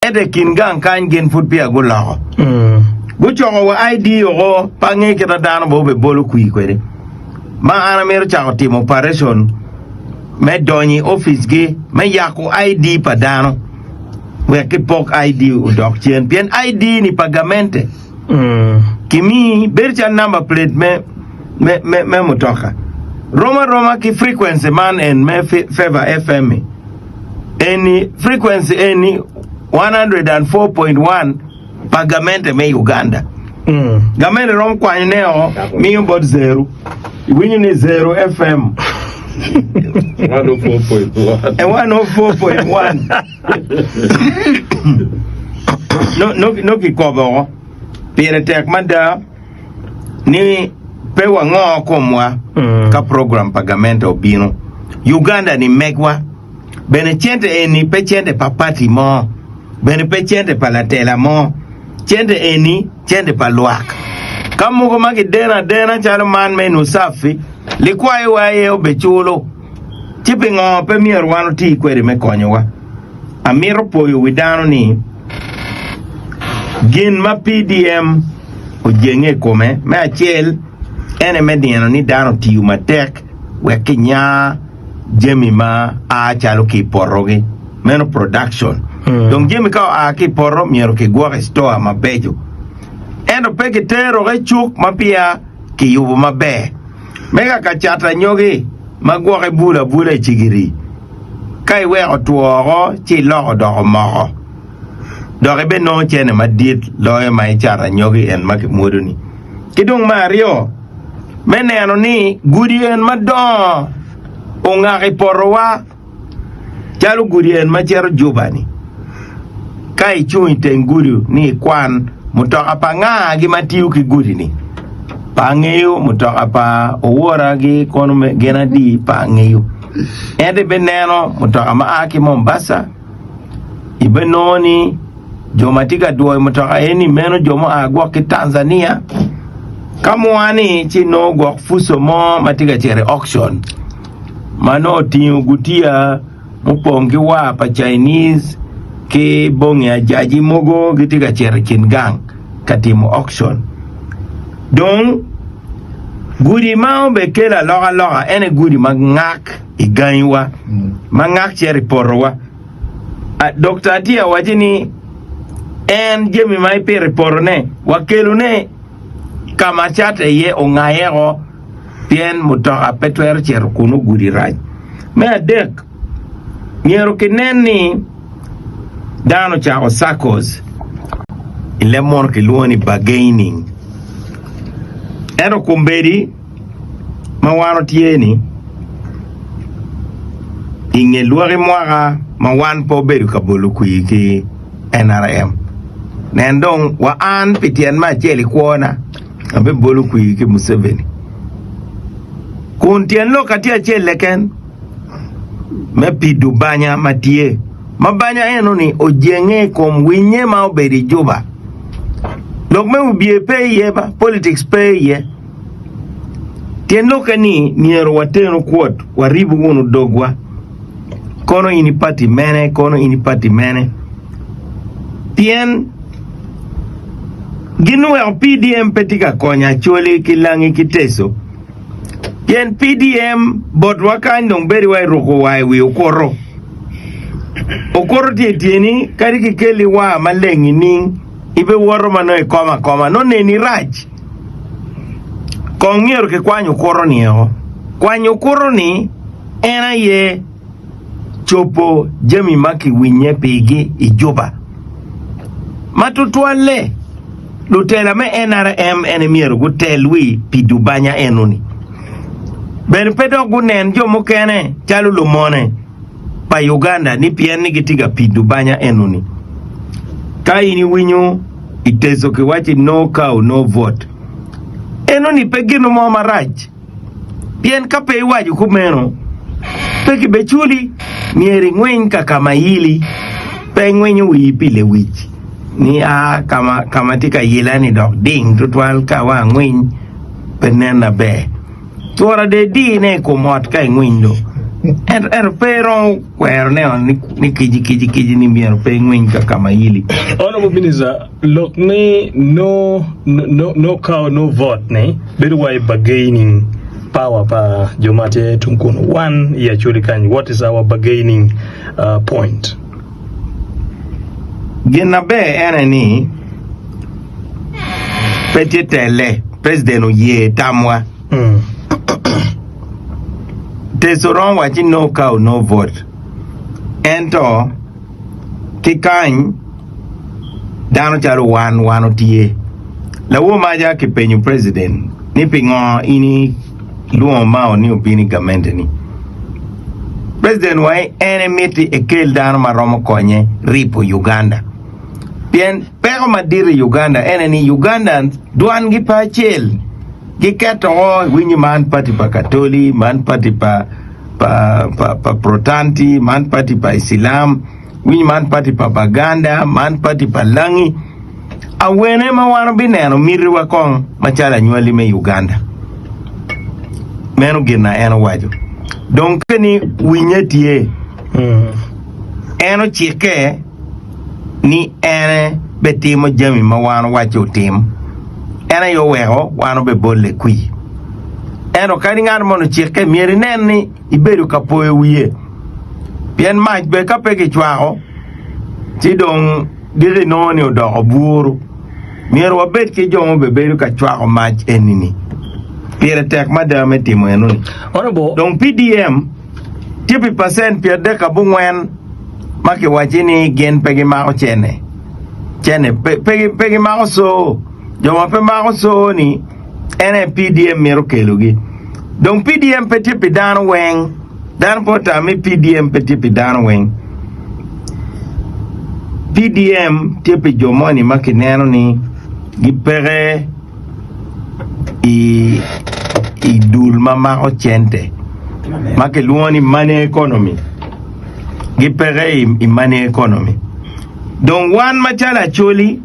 ede kin gang kan gen fut pia go lago go chongo wa ID go pange ke dano bo be bolo kui kwede ma ana mero chako timo operation me doni office ge me yako ID pa dano we ke pok ID u dok chen bien ID ni pagamente kimi bercha number plate me motoka Roma ki frequency man and me favor FM any frequency any 104.1 pagamente me Uganda gamene rom kwa neo mi bot 0 winyu ni 0 FM 104.1 no ki kobo pere tek manda ni pewa ngo komwa ka program pagamento obino Uganda ni megwa bene chente eni pe chente papati mo bene pe chente palatela mo chente eni chente paluak kamu ko magi dena chalo man menu safi likwaye waye obechulo chipingo pe mier wano ti kwere me konyowa amiro poyo widano ni gin ma PDM ojenge kome me achiel ene mediano ni dano tiyu matek weke nya jemi ma a chalo ki poroge meno production donc jemi ka a ki porro miero ki gwa store ma bejo endo peke tero ge chuk ma pia ki yubo ma be mega ka chata nyogi ma gwa bula chigiri kai we otuoro chi lo do mo do be no chene ma dit lo ma chata nyogi en ma ki moduni kidong mario meneno ni gudien madon ongari porwa chalo gudien machero jubani kai chui tenguru ni kwan mutoka panga gi matiu ki gudini pangeyo mutoka pa owora gi kono gena di pangeyo ende beneno mutoka ma aki Mombasa ibenoni jomatika duo mutoka eni meno jomo agwa ki Tanzania kamwani chino gwa fuso mo matiga chere auction mano tiyo gutia mupongi wa pa Chinese ke bongi ajaji mogo gitiga chere kingang katimo auction donc gudi mao bekela loga ene gudi magak iganywa mangak chere porwa Dr. Atia wajini en jemi mai pere porne wakelu ne kama chate ye ongayego pien mutoka petwer cher kuno gudi raj me adek niero kineni dano cha osakos ile mor ke luoni bargaining ero kumberi mawano tieni inge luari mwara mawan po beru kabulu kuiki NRM nendong wa an pitien ma cheli kuona abe bolu kuiki Museveni kuntien lo katia cheleken me pidu banya matie mabanya eno ni ojenge kom winye ma obedi juba lok me ubie pe ye ba politics pe ye tien lo kani niero wateno kuot waribu unu dogwa kono ini party mene tien ginwe o PDM petika konya chole kilangi kiteso yen PDM bot wakandong beri wai roko wai wi okoro tieni kari kikeli wa malengi ning ibe woro manoe koma no neni raj kongiero ke kwanyo koro ni ena ye chopo jemi maki winye pigi ijoba matutwale lutela me NRM enemiero gutelwi pidubanya enuni ben pedo gunen jo mokene chalu lumone pa Uganda ni pien ni gitiga pidubanya enuni kai ni winyu itezo ke wachi no cow no vote enuni pegino mo maraj pien kape waju kumeno peki bechuli mieri ngwen kama hili pe ngwenyu wipile wichi ni kama tika yilani dok ding tutwal ka wa ngwen penena be tuara de di ne komot kai ngwen do pero kwero ne ni kiji ni miero pe ngwin kama hili. Honorable Minister, look me no cow no vote ne bedu why bargaining power pa Jomate Tunkun. One ya chuli kanyi, what is our bargaining point? Gina be eneni petitele president ye tamwa. Tesoron wachi no cow no vote. Ento kikany dano chalo wano tie. La wo maja ki penyu president ni pingo ini luo mao ni upini gamente ni. President wai enemiti ekel dano maromo konye ripo Uganda. Pien pero madiri Uganda eneni Uganda duan gi pa chel. Gikato winyi man pati pa Katoli, man pati pa Protanti, man pati pa Islam, winyi man pati pa Baganda, man pati pa Langi. Awene mawano bineno miri wakong machala nywali me Uganda. Meno gina eno wajo. Donkeni winyetie. Eno chike ni ene betimo jami mawano wacho timo. Ena yo weho wano be bolle kui. Eno kani ngano mono chike mieri neni iberu kapoe wiye. Pien mach be kapeke chwao. Tidong diri noni o doko buru. Mieri wabet ki jongo be beru ka chwao mach enini. Piere tek madame timo enuni. Honorable. Dong PDM tipi percent pier deka bungwen maki wachini gen pegi mako chene. Chene pegi mako so. Joma pe mako so ni ene PDM mero kelugi. Donc PDM petit pidano weng. Dan pota mi PDM petit pidano weng. PDM tipi jomoni makineno ni gipere i dulma mako chente. Make luoni money economy. Gipere i money economy. Donc one machala choli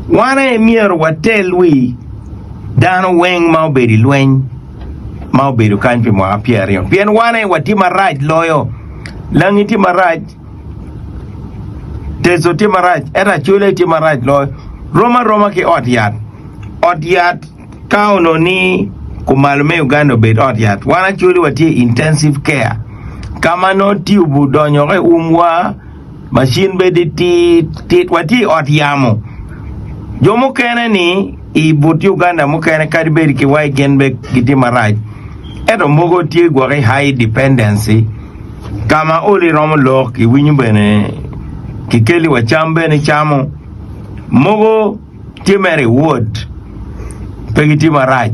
wana emir watel wi dano weng mau beri luen mau beri kanpi mo apiario pien wana watima raj loyo langi tima raj teso tima raj era chule tima raj loyo roma ki otiat kauno ni kumalume Uganda bed otiat wana chule wati intensive care kama no tiubu donyo ke umwa machine bedi ti wati otiamo Jomo kene ni i buti Uganda mo kene kariberi ki wai genbe giti maraj. Edo mogo tie gwari high dependency. Kama oli romo lok ki winyu bene ki keli wa chambe ni chamo. Mogo tie meri wood pe giti maraj.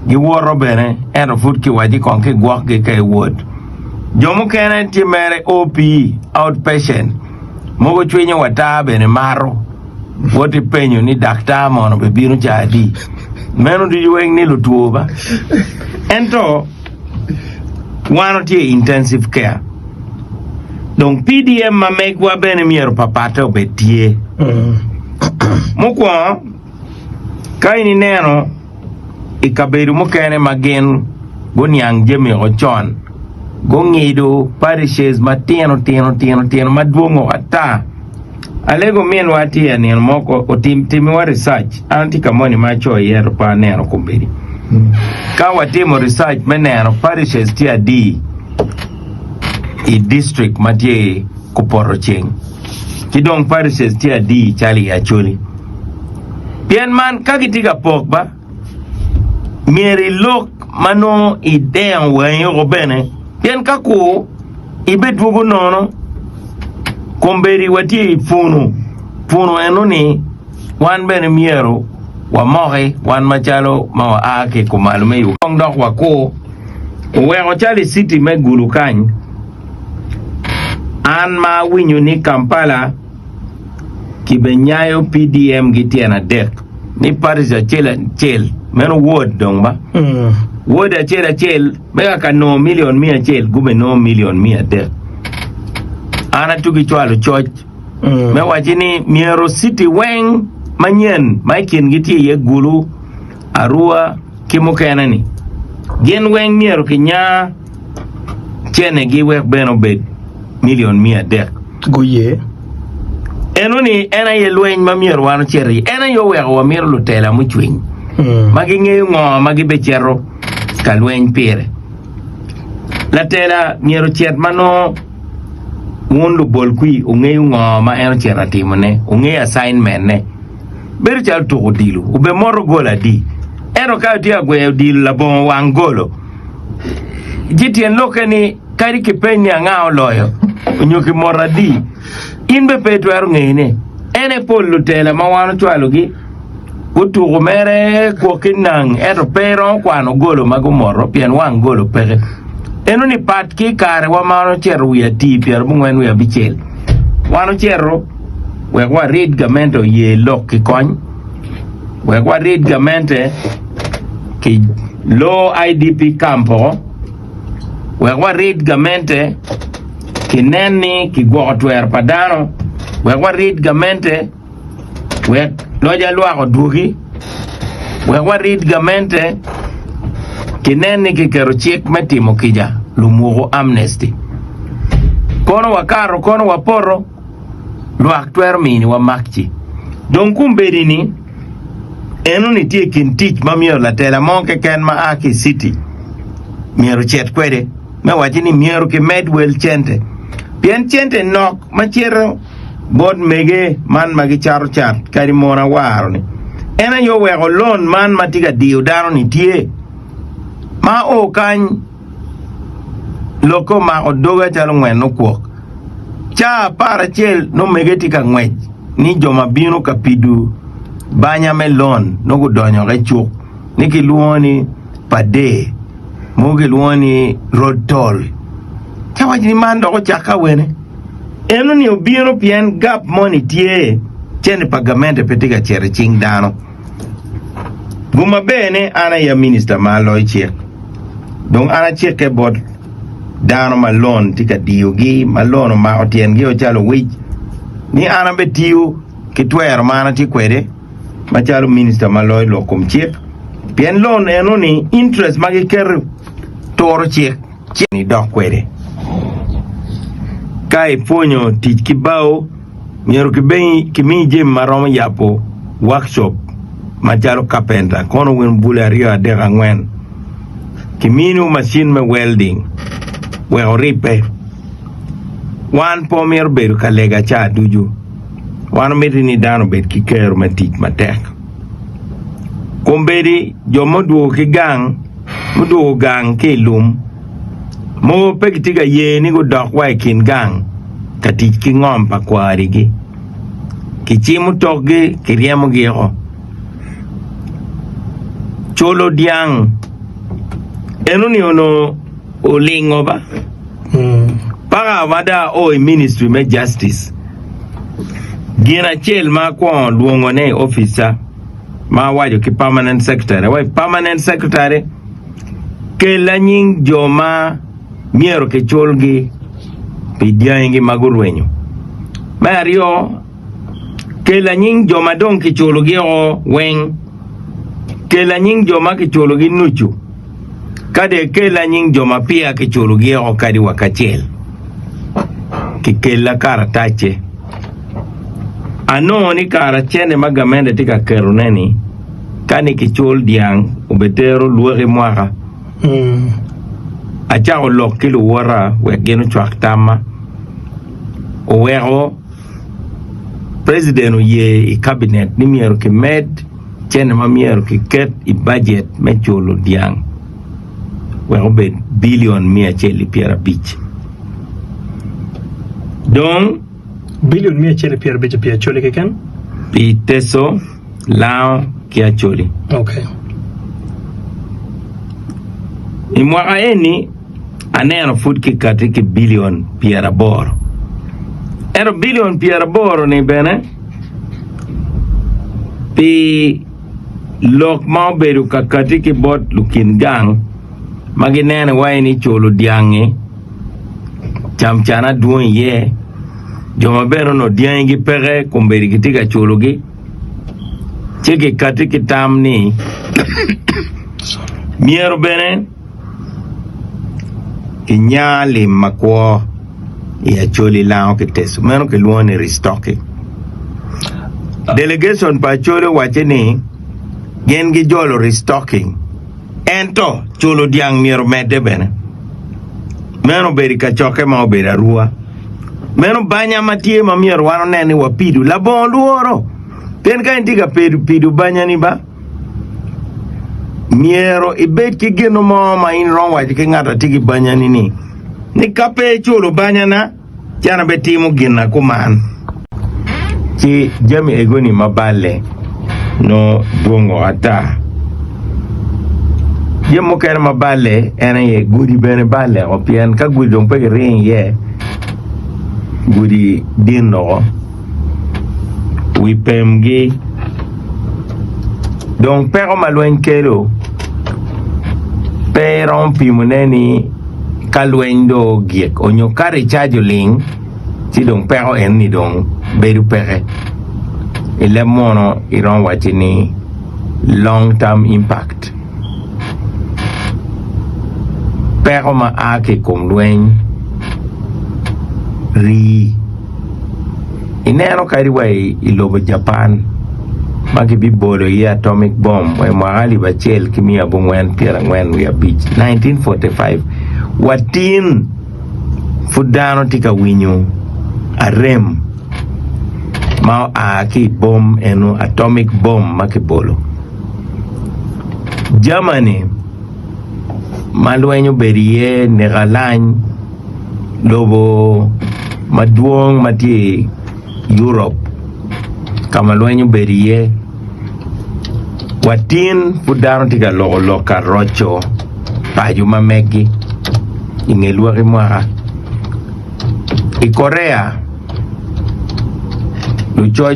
Gi woro bene edo food ki waji konke gwak ki kay wood. Jomo kene tie meri OP outpatient. Mogo chwenye wata bene maro. Woti penyo ni daktar mono be binu jadi meno di weng ni lutuoba ento wano tie intensive care donc PDM ma make wa bene miero papata be tie mukwa kaini neno ikaberu mukene magen gonyang jemi ochon gongido parishes mateno teno madwongo ata Alego mien wati ya neno moko o timi wa research anti kamoni macho yero pa neno kumbiri. Ka watimo research me neno parishes tia di i district matie kuporo cheng. Kidong parishes tia di chali ya chuli. Pien man kakitika pokba mieri lok mano i dean wenyo gobene. Pien kaku ibetwugu nono Komberi wati funu enuni wan bene miero wa mohe wan machalo ma ake kumalume yu kong dok wako uweko chali city me gulu kany an ma winyu ni Kampala kibenyayo PDM gitiana dek ni parisa chel meno word dong ba word a chel mega ka no million mia chel gube no million mia dek ana tugi chwalo church me wachini miero city weng manyen maikin giti ye gulu arua kimukena ni gen weng miero kinya chene gi wek beno bet million mia dek Guye. enoni ena ye lweny mamier wano cheri ena yo wek wamir lutela muchwiny magi ng'eyo ng'o magi bechero ka lweny pire latela miero chet mano wundu bol kui ung'eyo ng'o ma eno chera timone ung'eyo assignment ne beru chal tuko dilu ube moro gola di eno ka tia gweyo dilu labongo wang golo jitien loke ni kari kipenyi ang'ao loyo unyoki mora di inbe petu ero ng'ene ene pol lutela ma wano chwalo gi utuko mere kwa kinang eto pero kwano golo mago moro pien wang golo peke eno ni pat ki kare wa mano chero wia ti pier mungwen wia bichel wano chero wekwa read gamento ye lok ki kony wekwa read gamente ki low IDP campo wekwa read gamente ki neni ki gwokotwer padano wekwa read gamente wek loja luako dugi wekwa read gamente kineni ki kero chik metimo kija lumugo amnesty kono wakaro kono waporo luak twer mini wa makchi don kumbedi ni enu ni tie kintich mamiyo latela monke ken ma aki city miero chet kwede me wachini miero ki medwell chente pien chente nok machiro bod mege man magi charo chat kari mona waro ni ena yo weko lon man matiga diyo daro ni tie ma o kany loko ma odoga chalo ngwen no kwok cha para chel no mege tika ngwej ni joma bino kapidu banya melon no gudonyo ga chuk niki luoni pade mogi luoni road toll cha wajini mando ko chaka wene eno ni obiro pien gap money tie chene pagamente petika chere ching dano guma bene ana ya minister ma loy chek donc ana chek ke bot dano malon tika diogi malon ma otien gi o chalo wich ni ana betiu kitwer mana ti kwede ma chalo minister ma loy lokum chek pien lon eno ni interest magi ker toro chek ni dok kwede kai ponyo tich kibao miero kimi jem maromo yapo workshop machalo carpenter kono wen bula rio adeka ngwen kiminu machine me welding we oripe wan po miero beru kalega cha duju wan miti ni dano bet kikeru matich matek kumbedi jomo duo ki gang muduo gang ki lum mo pekitiga ye ni go dok wai kin gang katich ki ngom pa kwari gi ki chimu tokgi ki riemo gi ho cholo diang enu ni ono olingo ba para wada oi ministry me justice gina chel ma kwa luongo ne officer ma wajo ki permanent secretary wai permanent secretary ke la nying joma miero ke cholgi pidiangi magurwenyo mario ke la nying joma don ke chologi o wen ke la nying joma ke chologi nuchu kade ke la nying joma pia ke chologi o kadi wakachel ke la karatache ano ni karachene magamende tika keruneni kani ke chol diang ubetero luore mwaka acha o lok kilo wara we genu chwak tama o wero president ye i cabinet ni miero ki med chen ma miero ki ket i budget me cholo diang wero be billion mia cheli piera bich donc billion mia cheli piera bich pia choli ke ken pi teso lao kia choli okay imwa eni aneno food ki katiki billion piera boro ero billion piera boro ni bene pi lok mau beru ka katiki bot lukin gang maginene waini cholo diangi chamchana duon ye joma bero no diangi pere kumberi kitika cholo gi cheki katiki tamni miero bene ki nya lim makwo ya choli lao ki tes meno ki luoni restocking delegation pa cholo wache ni gen gi jolo restocking ento cholo diang miero mede bene meno beri ka choke ma obera rua meno banya matie ma miero wano neni wapidu la bon luoro ten ka intiga pidu banya ni ba miero ibet ki geno mo ma in ron waje ki ngata tigi banya ni kape cholo banya na jana betimu gina kuman ci jami egoni mabale no duongo ata jemo kere mabale ena ye gudi bene bale o pian ka gudi dong pege ring ye gudi dino wipemgi dong pero malwen kelo pero pimuneni kalwen do giek onyo kare chajo ling ti dong pero en ni dong beru pere ile mono iron watini long term impact pero ma ake kum lwen ri ineno kari wai ilobo Japan maki bibolo ye atomic bomb wai mahali bachel kimia bungwen pira ngwen ya beach 1945 watin fudano tika winyo arem ma aki bomb eno atomic bomb maki bolo Germany malwenyo beriye negalany lobo maduong mati Europe kamalwenyo beriye watin fudano tika loka rocho paju mamegi ingelua kimwaka i Korea lucho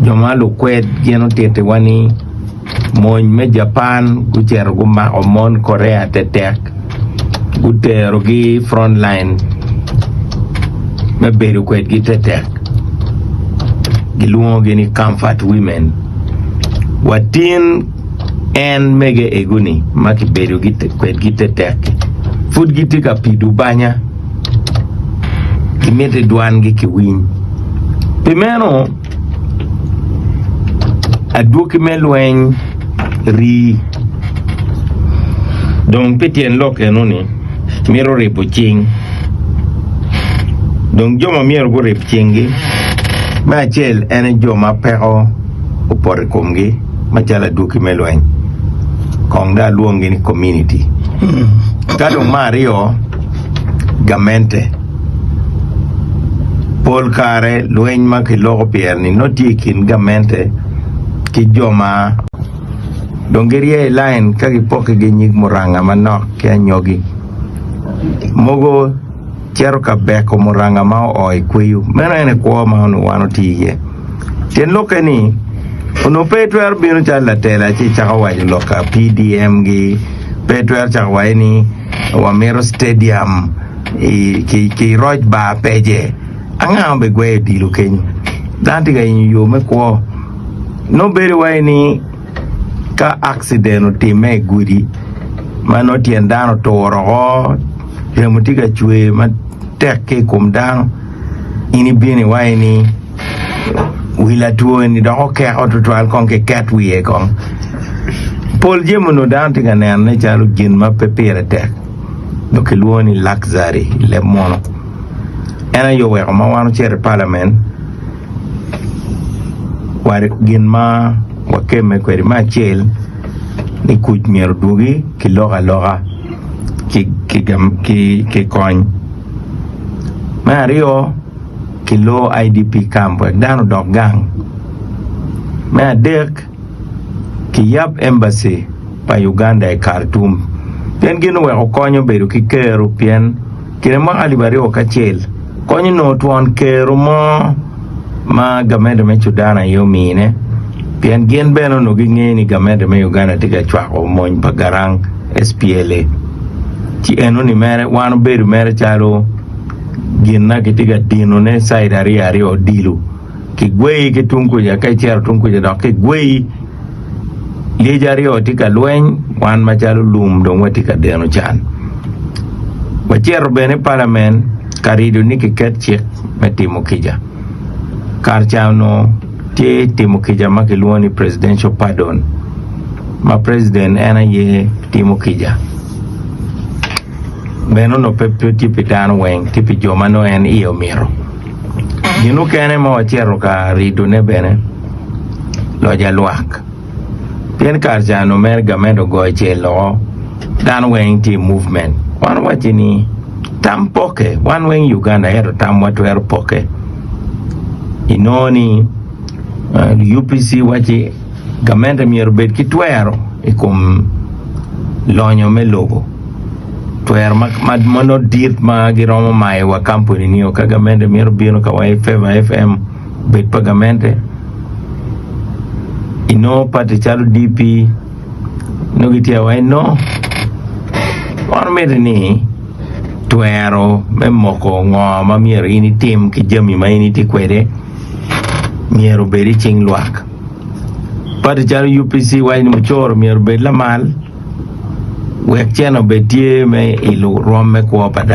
joma lukwet geno tete wani mon me Japan guchero guma omon Korea tetek gutero gi front line me beru kwet gi tetek giluongo gini comfort women watin en mege eguni maki beru gi kwet gi tetek food giti ka pidu banya kimete duan gi kiwin primero aduki melwen ri don petien loke noni miro repo ching don joma miro go rep chingi ma chel ene joma pero upore komgi ma chala duki melwen kongda luongi ni community kado Mario gamente Paul Kare luen ma ki logo pierni noti kin gamente ki joma dongerie line kagi poke gi nyig moranga manok ke anyogi mogo chero ka beko moranga ma oi kweyu mena ene kwa ma ono wano tiye ten loke ni ono petwer bino chala tela chi chaka waji loka PDM gi petwer chaka waini Wamero Stadium ki roj ba peje anga be gwe dilu ken danti ga yo me ko no beri waini ka accident ti me gudi mano tiendano to ro remutika chwe ma tekke kum dan ini bini waini wila tuo ni do ke auto twal kon ke cat wi e kon Paul jemuno danti ga ne chalu gin ma pepere tek do ke luoni luxury le mono ena yo we ma wano chere parliament war gin ma wakeme kweri ma chel ni kuj mier dugi ki loga ki coin Mario ki lo IDP camp wek dano dog gang ma dek ki yap embassy pa Uganda e Khartoum ten gino we okonyo bedo ki kero pien kine ma alibari o kachel konyo no tuan kero mo ma gamende me chudana yo mine pien gen beno no gingeni gamende me Uganda tiga chwako moñ bagarang SPLA ti eno ni mere wano bedo mere chalo ginna ki tiga dino ne saida ari o dilu ki gwei ki tunkuja kai chero tunkuja do ki gwei Liejari o tika luen wan machalo lum dong wa tika deno chan Wachero bene parliament karido ni kiket chik me timo kija. Kar chano tie timo kija makiluoni presidential pardon. Ma president ena ye timo kija. Beno no pepe tipi tano weng tipi joma no en iyo miro. Ginu kene ma wachero karido ne bene loja luak. Pien kar chano mer gamendo goche lo dan weng ti movement. Wan wachini tam poke, wan weng Uganda ero tam watu ero poke. Inoni UPC wachi gamenda miero bed ki tuero ikum lonyo me logo. Tuero mano dirt ma giromo mae wa kampuni niyo ka gamenda miero bino ka wa Feva FM bed pa gamente. Ino pati chalo DP no gitia wa ino wan mede ni tuero me moko ngo ma miero ini tim ki jami ma ini ti kwede miero beri ching luak pati chalo UPC wa ini mchoro miero bed la mal wek cheno betie me ilu rom me kwa pada